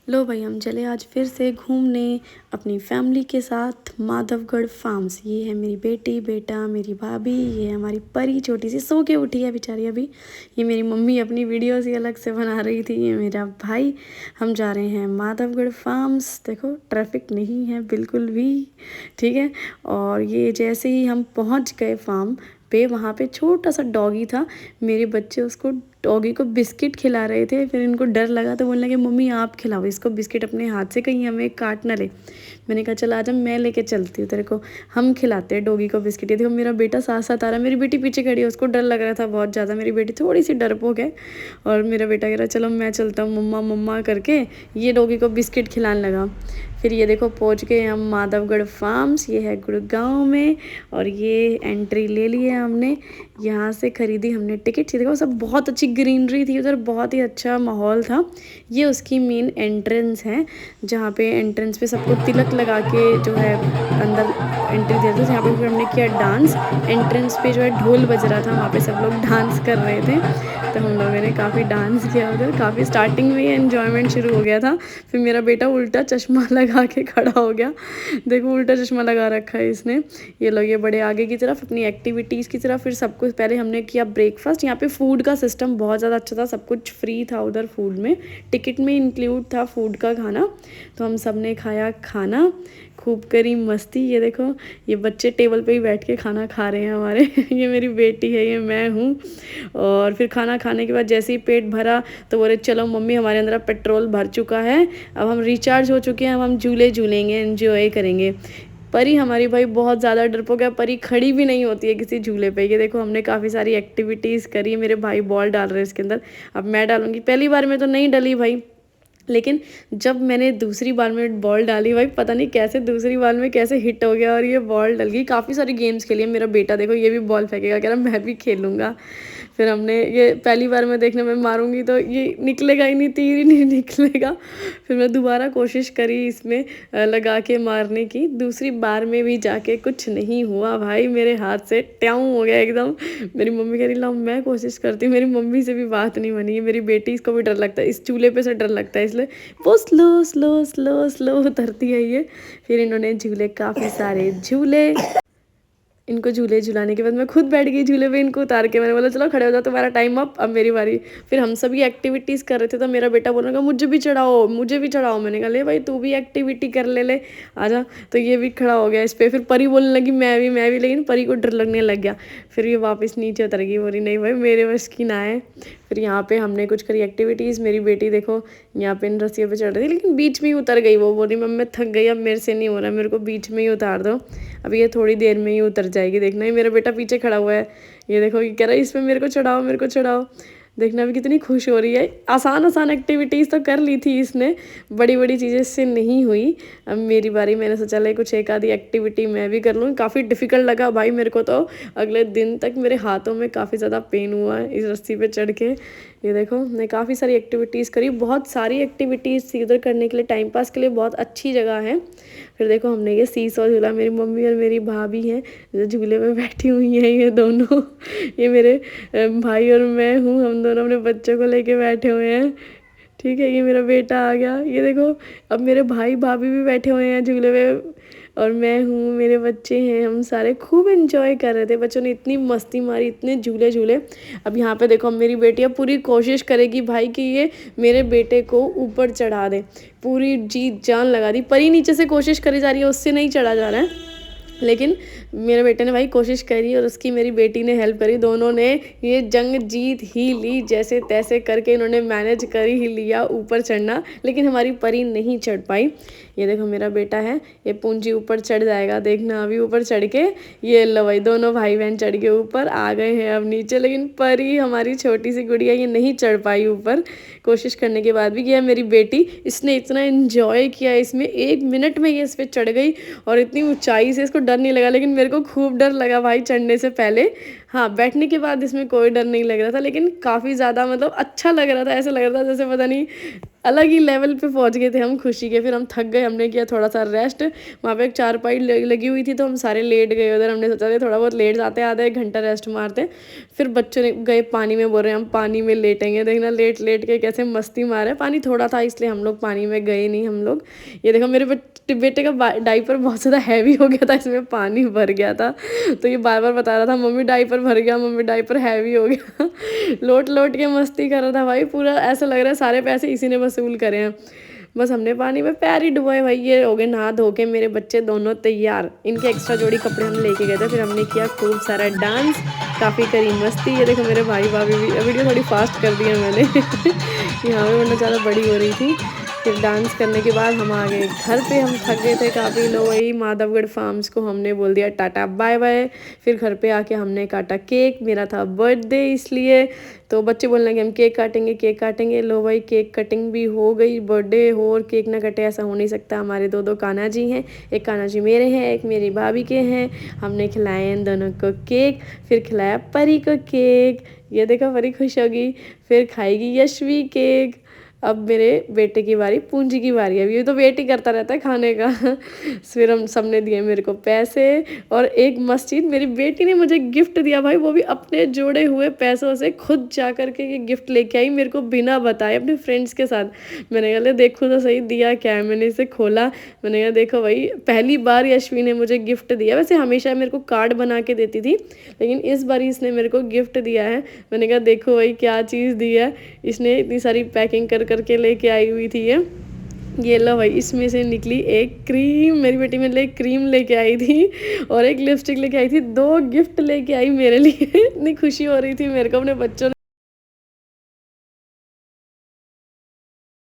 लो भाई, हम चले आज फिर से घूमने अपनी फैमिली के साथ माधवगढ़ फार्म्स। ये है मेरी बेटी, बेटा, मेरी भाभी, ये है हमारी परी छोटी सी, सो के उठी है बेचारी अभी। ये मेरी मम्मी अपनी वीडियोस ही अलग से बना रही थी। ये मेरा भाई। हम जा रहे हैं माधवगढ़ फार्म्स। देखो ट्रैफिक नहीं है बिल्कुल भी, ठीक है। और ये जैसे ही हम पहुंच गए फार्म पे, वहाँ पे छोटा सा डॉगी था। मेरे बच्चे उसको, डॉगी को बिस्किट खिला रहे थे। फिर इनको डर लगा तो बोलने लगे मम्मी आप खिलाओ इसको बिस्किट अपने हाथ से, कहीं हमें काट ना ले। मैंने कहा चल आजा, मैं लेके चलती हूँ तेरे को, हम खिलाते हैं डॉगी को बिस्किट। ये देखो मेरा बेटा साथ साथ आ रहा है, मेरी बेटी पीछे खड़ी है, उसको डर लग रहा था बहुत ज़्यादा। मेरी बेटी थोड़ी सी डरपोक है और मेरा बेटा कह रहा चलो मैं चलता हूँ मम्मा मम्मा करके, ये डॉगी को बिस्किट खिलाने लगा। फिर ये देखो पहुँच गए हम माधवगढ़ फार्म्स। ये है गुड़गांव में और ये एंट्री ले ली है हमने। यहाँ से खरीदी हमने टिकट। ये देखो सब बहुत अच्छी ग्रीनरी थी उधर, बहुत ही अच्छा माहौल था। ये उसकी मेन एंट्रेंस है, जहाँ पे एंट्रेंस पे सबको तिलक लगा के जो है अंदर एंट्री देते थे। यहाँ पे फिर हमने किया डांस। एंट्रेंस पे जो है ढोल बज रहा था, वहाँ पे सब लोग डांस कर रहे थे, तो हम लोगों ने काफ़ी डांस किया उधर। काफ़ी स्टार्टिंग में एंजॉयमेंट शुरू हो गया था। फिर मेरा बेटा उल्टा चश्मा लगा के खड़ा हो गया। देखो उल्टा चश्मा लगा रखा है इसने। ये लोग ये बड़े आगे की तरफ अपनी एक्टिविटीज़ की तरफ। फिर सब कुछ पहले हमने किया ब्रेकफास्ट। यहाँ पे फूड का सिस्टम बहुत ज़्यादा अच्छा था, सब कुछ फ्री था उधर फूड में, टिकट में इंक्लूड था फूड का खाना। तो हम सब ने खाया खाना, खूब करी मस्ती। ये देखो ये बच्चे टेबल पे ही बैठ के खाना खा रहे हैं हमारे। ये मेरी बेटी है, ये मैं हूँ। और फिर खाना खाने के बाद जैसे ही पेट भरा तो बोले चलो मम्मी हमारे अंदर पेट्रोल भर चुका है, अब हम रिचार्ज हो चुके हैं, अब हम झूले झूलेंगे, एंजॉय करेंगे। परी हमारी भाई बहुत ज़्यादा डरपोक है, परी खड़ी भी नहीं होती है किसी झूले पे। ये देखो हमने काफ़ी सारी एक्टिविटीज़ करी। मेरे भाई बॉल डाल रहे हैं इसके अंदर, अब मैं डालूंगी। पहली बार में तो नहीं डली भाई, लेकिन जब मैंने दूसरी बार में बॉल डाली भाई पता नहीं कैसे दूसरी बार में कैसे हिट हो गया और ये बॉल डल गई। काफ़ी सारी गेम्स खेली है। मेरा बेटा देखो ये भी बॉल फेंकेगा, कह रहा मैं भी खेलूँगा। फिर हमने ये पहली बार में देखने में मारूंगी तो ये निकलेगा ही नहीं, तीर ही नहीं निकलेगा। फिर मैं दोबारा कोशिश करी इसमें लगा के मारने की। दूसरी बार में भी जाके कुछ नहीं हुआ भाई, मेरे हाथ से ट्याऊं हो गया एकदम। मेरी मम्मी कह रही ला मैं कोशिश करती हूँ, मेरी मम्मी से भी बात नहीं बनी है। मेरी बेटी, इसको भी डर लगता है, इस चूल्हे पे से डर लगता है, इसलिए वो स्लो स्लो स्लो स्लो उतरती है ये। फिर इन्होंने झूले काफ़ी सारे झूले। इनको झूले झुलाने के बाद मैं खुद बैठ गई झूले पे, इनको उतार के मैंने बोला चलो खड़े हो जाओ, तुम्हारा टाइम अप, अब मेरी बारी। फिर हम सभी एक्टिविटीज़ कर रहे थे तो मेरा बेटा बोलने लगा मुझे भी चढ़ाओ मुझे भी चढ़ाओ। मैंने कहा ले भाई तू भी एक्टिविटी कर ले आजा। तो ये भी खड़ा हो गया इस पर। फिर परी बोलने लगी मैं भी, लेकिन परी को डर लगने लग गया। फिर ये वापस नीचे उतर गई, बोली नहीं भाई मेरे बस की ना है। फिर यहाँ पे हमने कुछ करी एक्टिविटीज़। मेरी बेटी देखो यहाँ पे इन रस्सियों पे चढ़ रही थी, लेकिन बीच में ही उतर गई। वो बोली मम्मी मैं थक गई, अब मेरे से नहीं हो रहा, मेरे को बीच में ही उतार दो। अब ये थोड़ी देर में ही उतर जाएगी, देखना। ही मेरा बेटा पीछे खड़ा हुआ है, ये देखो ये कह रहा है इसमें मेरे को चढ़ाओ मेरे को चढ़ाओ। देखना भी कितनी खुश हो रही है। आसान आसान एक्टिविटीज़ तो कर ली थी इसने, बड़ी बड़ी चीज़ें इससे नहीं हुई। अब मेरी बारी, मैंने सोचा ले कुछ एक आधी एक्टिविटी मैं भी कर लूँ। काफ़ी डिफ़िकल्ट लगा भाई मेरे को तो, अगले दिन तक मेरे हाथों में काफ़ी ज़्यादा पेन हुआ है इस रस्सी पे चढ़ के। ये देखो मैं काफ़ी सारी एक्टिविटीज़ करी, बहुत सारी एक्टिविटीज़ थी उधर करने के लिए, टाइम पास के लिए बहुत अच्छी जगह है। फिर देखो हमने ये सीसॉ झूला, मेरी मम्मी और मेरी भाभी हैं जो झूले में बैठी हुई हैं, ये दोनों। ये मेरे भाई और मैं हूँ, हम दोनों अपने बच्चों को लेके बैठे हुए हैं, ठीक है। ये मेरा बेटा आ गया, ये देखो। अब मेरे भाई भाभी भी बैठे हुए हैं झूले में और मैं हूँ, मेरे बच्चे हैं, हम सारे खूब एंजॉय कर रहे थे। बच्चों ने इतनी मस्ती मारी, इतने झूले झूले। अब यहाँ पे देखो मेरी बेटी अब पूरी कोशिश करेगी भाई कि ये मेरे बेटे को ऊपर चढ़ा दे, पूरी जी जान लगा दी। परी नीचे से कोशिश करी जा रही है, उससे नहीं चढ़ा जा रहा है, लेकिन मेरे बेटे ने भाई कोशिश करी और उसकी मेरी बेटी ने हेल्प करी। दोनों ने ये जंग जीत ही ली, जैसे तैसे करके इन्होंने मैनेज कर ही लिया ऊपर चढ़ना, लेकिन हमारी परी नहीं चढ़ पाई। ये देखो मेरा बेटा है, ये पूंजी ऊपर चढ़ जाएगा, देखना अभी ऊपर चढ़ के। ये लो भाई दोनों भाई बहन चढ़ के ऊपर आ गए हैं अब नीचे, लेकिन परी हमारी छोटी सी गुड़िया ये नहीं चढ़ पाई ऊपर, कोशिश करने के बाद भी। ये मेरी बेटी, इसने इतना एंजॉय किया इसमें, 1 मिनट में ये इस पर चढ़ गई और इतनी ऊंचाई से इसको डर नहीं लगा, लेकिन मेरे को खूब डर लगा भाई चढ़ने से पहले। हाँ बैठने के बाद इसमें कोई डर नहीं लग रहा था, लेकिन काफ़ी ज़्यादा मतलब अच्छा लग रहा था, ऐसा लग रहा था जैसे पता नहीं अलग ही लेवल पे पहुंच गए थे हम खुशी के। फिर हम थक गए, हमने किया थोड़ा सा रेस्ट। वहाँ पे एक चारपाई लगी हुई थी तो हम सारे लेट गए उधर। हमने सोचा था थोड़ा बहुत लेट जाते, आधे एक घंटा रेस्ट मारते। फिर बच्चों ने गए पानी में, बोल रहे हैं हम पानी में लेटेंगे। देखना लेट लेट के कैसे मस्ती मारे। पानी थोड़ा था इसलिए हम लोग पानी में गए नहीं हम लोग। ये देखो मेरे बेटे का डाइपर बहुत ज़्यादा हैवी हो गया था, इसमें पानी भर गया था। तो ये बार बार बता रहा था मम्मी डाइपर भर गया, मम्मी डाइपर हैवी हो गया। लोट लोट के मस्ती कर रहा था भाई, पूरा ऐसा लग रहा है सारे पैसे इसी ने वसूल करे हैं। बस हमने पानी में पैर ही डुबोए भाई। ये हो गए नहा धो के मेरे बच्चे दोनों तैयार। इनके एक्स्ट्रा जोड़ी कपड़े हम लेके गए थे। फिर हमने किया खूब सारा डांस, काफ़ी करी मस्ती। ये देखो मेरे भाई भाभी भी, वीडियो थोड़ी फास्ट कर दिया मैंने यहाँ पे वरना ज़्यादा बड़ी हो रही थी। फिर डांस करने के बाद हम आ गए घर पे। हम थक गए थे काफ़ी लोग। वही माधवगढ़ फार्म्स को हमने बोल दिया टाटा बाय बाय। फिर घर पे आके हमने काटा केक, मेरा था बर्थडे इसलिए। तो बच्चे बोलने लगे हम केक काटेंगे केक काटेंगे। लो भाई केक कटिंग भी हो गई। बर्थडे हो और केक ना कटे ऐसा हो नहीं सकता। हमारे दो दो कान्हा जी हैं, एक कान्हा जी मेरे हैं, एक मेरी भाभी के हैं। हमने खिलाए इन दोनों को केक। फिर खिलाया परी को केक, ये देखो परी खुश होगी। फिर खाएगी यशवी केक। अब मेरे बेटे की बारी, पूंजी की बारी है। ये तो वेट ही करता रहता है खाने का। फिर हम सबने दिए मेरे को पैसे। और एक मस्त चीज़, मेरी बेटी ने मुझे गिफ्ट दिया भाई, वो भी अपने जोड़े हुए पैसों से खुद जा करके ये गिफ्ट लेके आई मेरे को बिना बताए अपने फ्रेंड्स के साथ। मैंने कहा देखो तो सही दिया क्या है। मैंने इसे खोला, मैंने कहा देखो भाई पहली बार यशवी ने मुझे गिफ्ट दिया। वैसे हमेशा मेरे को कार्ड बना के देती थी, लेकिन इस बार इसने मेरे को गिफ्ट दिया है। मैंने कहा देखो भाई क्या चीज़ दी है। इसने इतनी सारी पैकिंग कर करके लेके आई हुई थी ये लो भाई। इसमें से निकली एक क्रीम, मेरी बेटी मेरे लिए क्रीम लेके आई थी और एक लिपस्टिक लेके आई थी। 2 गिफ्ट लेके आई मेरे लिए। इतनी खुशी हो रही थी मेरे को अपने बच्चों